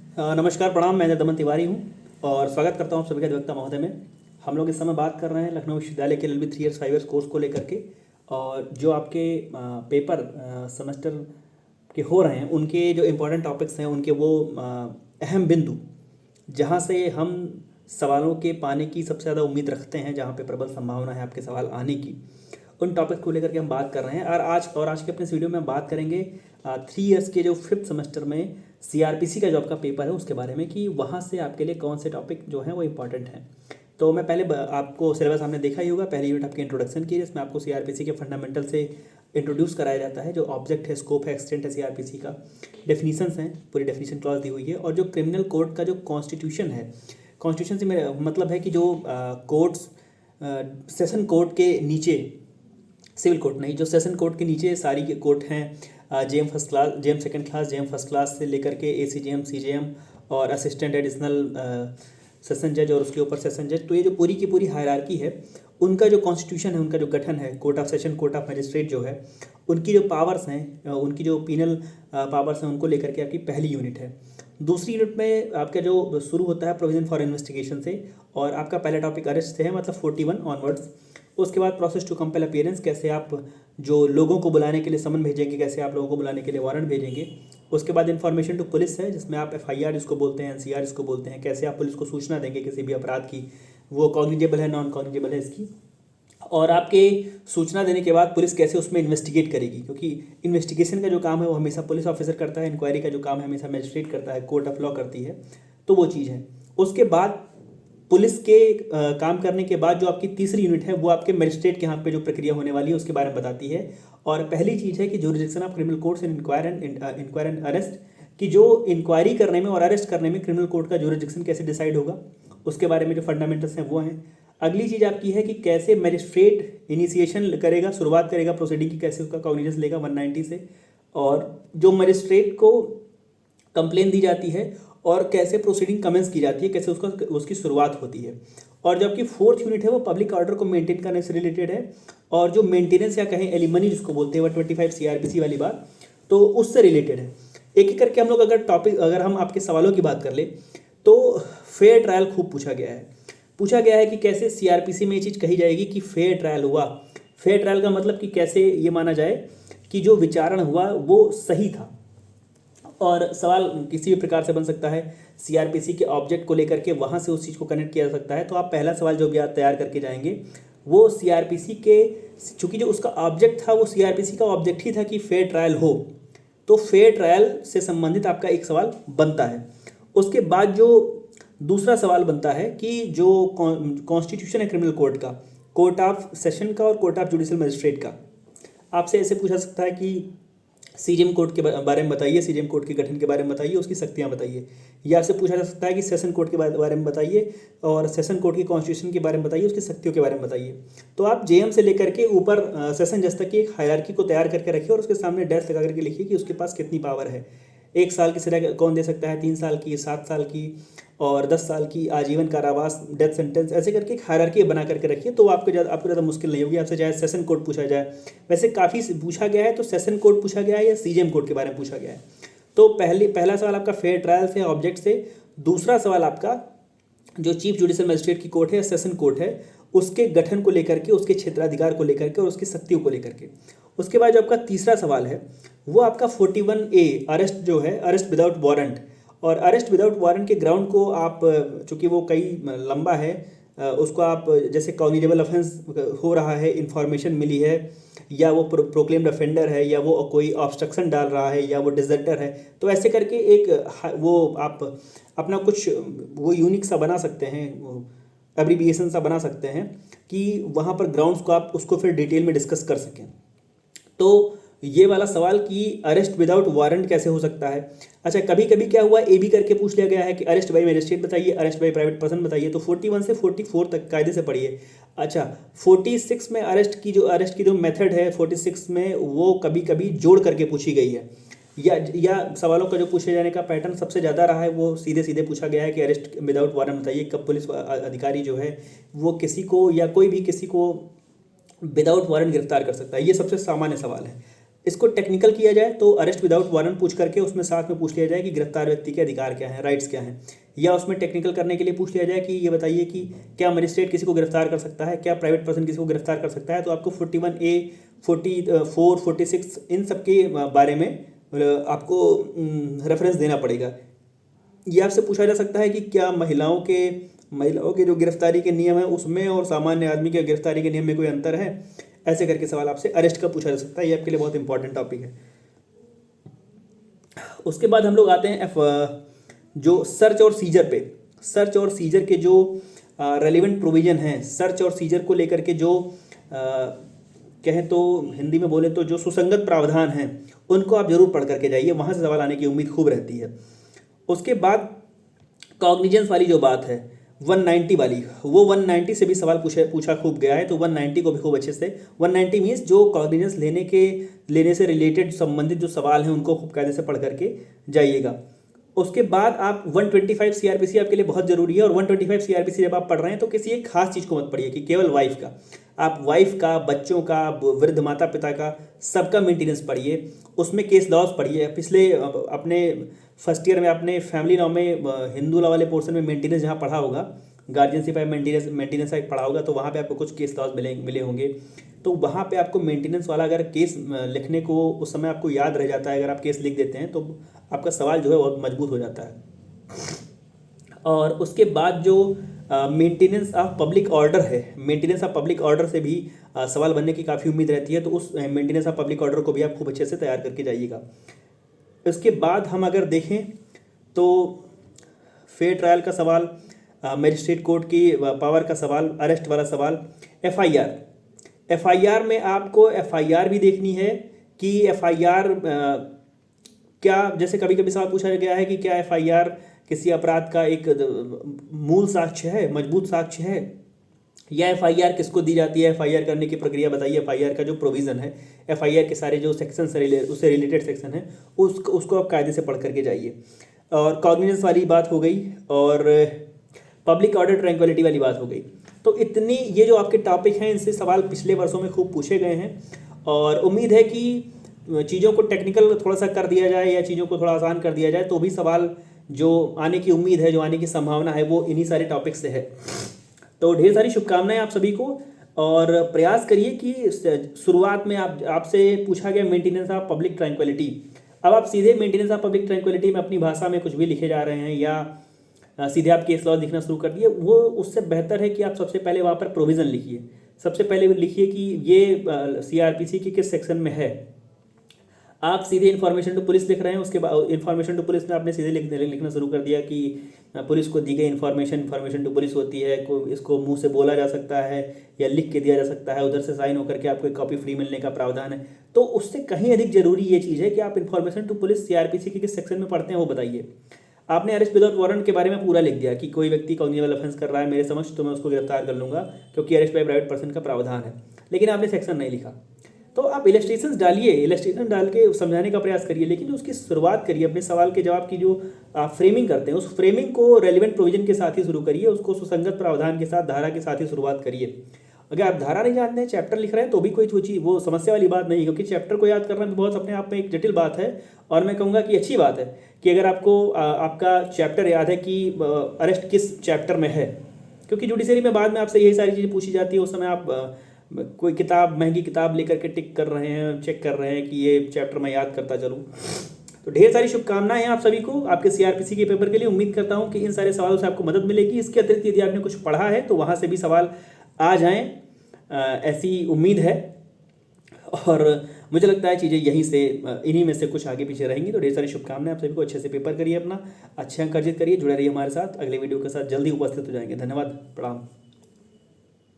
नमस्कार, प्रणाम। मैं दमन तिवारी हूँ और स्वागत करता हूँ आप सभी का अधिवक्ता महोदय में। हम लोग इस समय बात कर रहे हैं लखनऊ विश्वविद्यालय के LLB 3 ईयर्स 5 ईयर्स कोर्स को लेकर के। और जो आपके पेपर सेमेस्टर के हो रहे हैं उनके जो इम्पोर्टेंट टॉपिक्स हैं उनके वो अहम बिंदु, जहाँ से हम सवालों के पाने की सबसे ज़्यादा उम्मीद रखते हैं, जहाँ पे प्रबल संभावना है आपके सवाल आने की, उन टॉपिक को लेकर के हम बात कर रहे हैं। और आज के अपने इस वीडियो में हम बात करेंगे 3 ईयर्स के जो 5th सेमेस्टर में CRPC का जो आपका पेपर है उसके बारे में, कि वहाँ से आपके लिए कौन से टॉपिक जो हैं वो इंपॉर्टेंट हैं। तो मैं पहले आपको सिलेबस आपने देखा ही होगा। पहली यूनिट आपकी इंट्रोडक्शन की, जिसमें आपको CRPC के फंडामेंटल से इंट्रोड्यूस कराया जाता है। जो ऑब्जेक्ट है, स्कोप है, एक्सटेंट है CRPC का, डेफिनीशंस हैं, पूरी डेफिनीशन क्लॉज दी हुई है। और जो क्रिमिनल कोड का जो कॉन्स्टिट्यूशन है, कॉन्स्टिट्यूशन से मेरा मतलब है कि जो कोर्ट्स सेशन कोर्ट के नीचे, सिविल कोर्ट नहीं, जो सेशन कोर्ट के नीचे सारी के कोर्ट हैं, JM first class, JM second class, JM first class से लेकर के ACJM, CJM और असिस्टेंट एडिशनल सेशन जज और उसके ऊपर सेशन जज। तो ये जो पूरी की पूरी हायरार्की है, उनका जो कॉन्स्टिट्यूशन है, उनका जो गठन है, court of session, court of magistrate जो है, उनकी जो पावर्स हैं, उनकी जो पीनल पावर्स हैं, उनको लेकर के आपकी पहली यूनिट है। दूसरी यूनिट में आपका जो शुरू होता है प्रोविजन फॉर इन्वेस्टिगेशन से, और आपका पहला टॉपिक अरेस्ट से है, मतलब 41 ऑनवर्ड्स। उसके बाद प्रोसेस टू कंपेल अपीयरेंस, कैसे आप जो लोगों को बुलाने के लिए समन भेजेंगे, कैसे आप लोगों को बुलाने के लिए वारंट भेजेंगे। उसके बाद इन्फॉर्मेशन टू पुलिस है, जिसमें आप FIR जिसको बोलते हैं, NCR जिसको बोलते हैं, कैसे आप पुलिस को सूचना देंगे किसी भी अपराध की, वो कॉग्निजेबल है, नॉन कॉग्निजेबल है इसकी। और आपके सूचना देने के बाद पुलिस कैसे उसमें इन्वेस्टिगेट करेगी, क्योंकि इन्वेस्टिगेशन का जो काम है वो हमेशा पुलिस ऑफिसर करता है, इंक्वायरी का जो काम है हमेशा मजिस्ट्रेट करता है, कोर्ट ऑफ लॉ करती है। तो वो चीज़ है। उसके बाद पुलिस के काम करने के बाद जो आपकी तीसरी यूनिट है वो आपके मजिस्ट्रेट के यहाँ पे जो प्रक्रिया होने वाली है उसके बारे में बताती है। और पहली चीज़ है कि jurisdiction of criminal courts in inquire and arrest, कि जो इंक्वायरी करने में और अरेस्ट करने में क्रिमिनल कोर्ट का ज्यूरिसडिक्शन कैसे डिसाइड होगा, उसके बारे में जो फंडामेंटल्स हैं वो हैं। अगली चीज़ आपकी है कि कैसे मजिस्ट्रेट इनिशिएशन करेगा, शुरुआत करेगा प्रोसीडिंग की, कैसे उसका कॉग्निजेंस लेगा 190 से, और जो मजिस्ट्रेट को कंप्लेन दी जाती है और कैसे प्रोसीडिंग कमेंस की जाती है, कैसे उसकी शुरुआत होती है। और जो आपकी 4th यूनिट है वो पब्लिक ऑर्डर को मेंटेन करने से रिलेटेड है, और जो मेंटेनेंस या कहें एलिमनी जिसको बोलते हैं 125 CRPC वाली बात, तो उससे रिलेटेड है। एक एक करके हम लोग अगर हम आपके सवालों की बात कर ले, तो फेयर ट्रायल खूब पूछा गया है कि कैसे CRPC में ये चीज़ कही जाएगी कि फेयर ट्रायल हुआ। फेयर ट्रायल का मतलब कि कैसे ये माना जाए कि जो विचारण हुआ वो सही था। और सवाल किसी भी प्रकार से बन सकता है, CRPC के ऑब्जेक्ट को लेकर के वहाँ से उस चीज़ को कनेक्ट किया जा सकता है। तो आप पहला सवाल जो भी आप तैयार करके जाएंगे वो CRPC के, चूँकि जो उसका ऑब्जेक्ट था वो CRPC का ऑब्जेक्ट ही था कि फेयर ट्रायल हो, तो फेयर ट्रायल से संबंधित आपका एक सवाल बनता है। उसके बाद जो दूसरा सवाल बनता है कि जो कॉन्स्टिट्यूशन है क्रिमिनल कोर्ट का, कोर्ट ऑफ सेशन का और कोर्ट ऑफ जुडिशियल मजिस्ट्रेट का, आपसे ऐसे पूछा सकता है कि CJM कोर्ट के बारे में बताइए, CJM कोर्ट के गठन के बारे में बताइए, उसकी शक्तियाँ बताइए। या आपसे पूछा जा सकता है कि सेशन कोर्ट के बारे में बताइए और सेशन कोर्ट की कॉन्स्टिट्यूशन के बारे में बताइए, उसकी शक्तियों के बारे में बताइए। तो आप JM से लेकर के ऊपर सेशन जज तक की एक हायरार्की को तैयार करके रखिए और उसके सामने डैश लगा करके लिखिए कि उसके पास कितनी पावर है। 1 साल की सजा कौन दे सकता है, 3 साल की, 7 साल की और 10 साल की, आजीवन कारावास, डेथ सेंटेंस, ऐसे करके एक हायरार्की बना करके रखिए। तो आपको ज़्यादा मुश्किल नहीं होगी। आपसे चाहे सेशन कोड पूछा जाए, वैसे काफ़ी पूछा गया है, तो सेशन कोड पूछा गया है या CJM कोड के बारे में पूछा गया है। तो पहला सवाल आपका फेयर ट्रायल से, ऑब्जेक्ट से। दूसरा सवाल आपका जो चीफ जुडिशियल मजिस्ट्रेट की कोर्ट है, सेशन कोर्ट है, उसके गठन को लेकर के, उसके क्षेत्राधिकार को लेकर के और उसकी शक्तियों को लेकर के। उसके बाद जो आपका तीसरा सवाल है वो आपका 41A, अरेस्ट जो है, अरेस्ट विदाउट वारंट। और अरेस्ट विदाउट वारंट के ग्राउंड को आप, चूँकि वो कई लंबा है, उसको आप जैसे कॉग्निजेबल ऑफेंस हो रहा है, इन्फॉर्मेशन मिली है, या वो प्रोक्लेम्ड ऑफेंडर है, या वो कोई ऑब्स्ट्रक्शन डाल रहा है, या वो डिजर्टर है, तो ऐसे करके एक वो आप अपना कुछ वो यूनिक सा बना सकते हैं, एब्रीविएशन सा बना सकते हैं कि वहाँ पर ग्राउंड्स को आप उसको फिर डिटेल में डिस्कस कर सकें। तो ये वाला सवाल कि अरेस्ट विदाउट वारंट कैसे हो सकता है। अच्छा, कभी कभी क्या हुआ, AB करके पूछ लिया गया है कि अरेस्ट बाई मजिस्ट्रेट बताइए, अरेस्ट बाई प्राइवेट पर्सन बताइए। तो 41 से 44 तक कायदे से पढ़िए। अच्छा, 46 में अरेस्ट की जो मेथड है 46 में, वो कभी कभी जोड़ करके पूछी गई है, या सवालों का जो पूछे जाने का पैटर्न सबसे ज़्यादा रहा है वो सीधे सीधे पूछा गया है कि अरेस्ट विदाउट वारंट बताइए। कब पुलिस अधिकारी जो है वो किसी को, या कोई भी किसी को विदाउट वारंट गिरफ्तार कर सकता है, ये सबसे सामान्य सवाल है। इसको टेक्निकल किया जाए तो अरेस्ट विदाउट वारंट पूछ करके उसमें साथ में पूछ लिया जाए कि गिरफ्तार व्यक्ति के अधिकार क्या हैं, राइट्स क्या हैं। या उसमें टेक्निकल करने के लिए पूछ लिया जाए कि ये बताइए कि क्या मजिस्ट्रेट किसी को गिरफ्तार कर सकता है, क्या प्राइवेट पर्सन किसी को गिरफ्तार कर सकता है। तो आपको 41A 44 46 इन सब के बारे में आपको रेफरेंस देना पड़ेगा। ये आपसे पूछा जा सकता है कि क्या महिलाओं के जो गिरफ्तारी के नियम है उसमें और सामान्य आदमी के गिरफ्तारी के नियम में कोई अंतर है। ऐसे करके सवाल आपसे अरेस्ट का पूछा जा सकता है। ये आपके लिए बहुत इंपॉर्टेंट टॉपिक है। उसके बाद हम लोग आते हैं जो सर्च और सीजर पे। सर्च और सीजर के जो रेलिवेंट प्रोविजन हैं, सर्च और सीजर को लेकर के जो कहें तो हिंदी में बोले तो जो सुसंगत प्रावधान हैं उनको आप जरूर पढ़ करके जाइए, वहाँ से सवाल आने की उम्मीद खूब रहती है। उसके बाद कॉग्निजेंस वाली जो बात है 190 वाली, वो 190 से भी सवाल पूछा खूब गया है। तो 190 को भी खूब अच्छे से 190 मीन्स जो कॉग्निजेंस लेने से रिलेटेड संबंधित जो सवाल हैं उनको खूब कायदे से पढ़ करके जाइएगा। उसके बाद आप 125 सीआरपीसी आपके लिए बहुत ज़रूरी है। और 125 सीआरपीसी जब आप पढ़ रहे हैं तो किसी एक खास चीज़ को मत पढ़िए कि केवल वाइफ का, आप वाइफ का, बच्चों का, वृद्ध माता पिता का, सबका मेंटेनेंस पढ़िए। उसमें केस लॉज पढ़िए। पिछले अपने फर्स्ट ईयर में आपने फैमिली लॉ में हिंदू लॉ वाले पोर्शन में मेंटेनेंस जहाँ पढ़ा होगा, गार्जियनशिप एंड मेंटेनेंस एक्ट पढ़ा होगा, तो वहाँ पे आपको कुछ केस लॉज मिले होंगे। तो वहाँ पे आपको मेंटेनेंस वाला अगर केस लिखने को उस समय आपको याद रह जाता है, अगर आप केस लिख देते हैं तो आपका सवाल जो है बहुत मजबूत हो जाता है। और उसके बाद जो मेंटेनेंस ऑफ पब्लिक ऑर्डर है, मेंटेनेंस ऑफ पब्लिक ऑर्डर से भी सवाल बनने की काफ़ी उम्मीद रहती है। तो उस मेंटेनेंस ऑफ पब्लिक ऑर्डर को भी आप खूब अच्छे से तैयार करके जाइएगा। इसके बाद हम अगर देखें तो फेयर ट्रायल का सवाल, मजिस्ट्रेट कोर्ट की पावर का सवाल, अरेस्ट वाला सवाल, एफआईआर में आपको एफआईआर भी देखनी है कि एफआईआर क्या, जैसे कभी कभी सवाल पूछा गया है कि क्या एफआईआर किसी अपराध का एक मूल साक्ष्य है, मजबूत साक्ष्य है, या एफआईआर किसको दी जाती है, एफआईआर करने की प्रक्रिया बताइए। एफआईआर का जो प्रोविज़न है, एफआईआर के सारे जो सेक्शन उससे रिलेटेड सेक्शन है उसको आप कायदे से पढ़ करके जाइए। और कॉग्निजेंस वाली बात हो गई और पब्लिक ऑर्डर ट्रैंक्विलिटी वाली बात हो गई। तो इतनी ये जो आपके टॉपिक हैं इनसे सवाल पिछले वर्षों में खूब पूछे गए हैं। और उम्मीद है कि चीज़ों को टेक्निकल थोड़ा सा कर दिया जाए या चीज़ों को थोड़ा आसान कर दिया जाए तो भी सवाल जो आने की उम्मीद है, जो आने की संभावना है, वो इन्हीं सारे टॉपिक से है। तो ढेर सारी शुभकामनाएं आप सभी को। और प्रयास करिए कि शुरुआत में आपसे पूछा गया मेंटेनेंस ऑफ पब्लिक ट्रैंक्विलिटी, अब आप सीधे मेंटेनेंस ऑफ पब्लिक ट्रैंक्विलिटी में अपनी भाषा में कुछ भी लिखे जा रहे हैं या सीधे आप केस लॉ लिखना शुरू कर दिए, वो उससे बेहतर है कि आप सबसे पहले वहाँ पर प्रोविज़न लिखिए। सबसे पहले लिखिए कि ये सीआरपीसी के किस सेक्शन में है। आप सीधे इन्फॉर्मेशन टू पुलिस लिख रहे हैं, उसके बाद इन्फॉर्मेशन टू पुलिस में आपने सीधे लिखना शुरू कर दिया कि पुलिस को दी गई इन्फॉर्मेशन टू पुलिस होती है, इसको मुंह से बोला जा सकता है या लिख के दिया जा सकता है, उधर से साइन होकर के आपको एक कॉपी फ्री मिलने का प्रावधान है। तो उससे कहीं अधिक जरूरी ये चीज़ है कि आप इन्फॉर्मेशन टू पुलिस सीआरपीसी के किस सेक्शन में पढ़ते हैं वो बताइए। आपने अरेस्ट विदाउट वारंट के बारे में पूरा लिख दिया कि कोई व्यक्ति कॉग्निजेबल ऑफेंस कर रहा है मेरे समक्ष तो मैं उसको गिरफ्तार कर लूँगा क्योंकि अरेस्ट बाय प्राइवेट पर्सन का प्रावधान है, लेकिन आपने सेक्शन नहीं लिखा। तो आप इलस्ट्रेशंस डालिए, इलस्ट्रेशन डाल के समझाने का प्रयास करिए, लेकिन उसकी शुरुआत करिए अपने सवाल के जवाब की जो आप फ्रेमिंग करते हैं उस फ्रेमिंग को रेलिवेंट प्रोविजन के साथ ही शुरू करिए, उसको सुसंगत प्रावधान के साथ, धारा के साथ ही शुरुआत करिए। अगर आप धारा नहीं जानते हैं, चैप्टर लिख रहे हैं तो भी कोई वो समस्या वाली बात नहीं, क्योंकि चैप्टर को याद करना भी बहुत अपने आप में एक जटिल बात है। और मैं कहूँगा कि अच्छी बात है कि अगर आपको आपका चैप्टर याद है कि अरेस्ट किस चैप्टर में है, क्योंकि जुडिशरी में बाद में आपसे यही सारी चीज़ें पूछी जाती है। उस समय आप कोई किताब, महंगी किताब लेकर के टिक कर रहे हैं, चेक कर रहे हैं कि ये चैप्टर मैं याद करता चलूँ। तो ढेर सारी शुभकामनाएं आप सभी को आपके सीआरपीसी के पेपर के लिए। उम्मीद करता हूं कि इन सारे सवालों से आपको मदद मिलेगी। इसके अतिरिक्त यदि आपने कुछ पढ़ा है तो वहां से भी सवाल आ जाएं, ऐसी उम्मीद है। और मुझे लगता है चीज़ें यहीं से इन्हीं में से कुछ आगे पीछे रहेंगी। तो ढेर सारी शुभकामनाएं आप सभी को। अच्छे से पेपर करिए, अपना अच्छे अंक अर्जित करिए, जुड़े रहिए हमारे साथ। अगले वीडियो के साथ जल्दी उपस्थित हो जाएंगे। धन्यवाद, प्रणाम।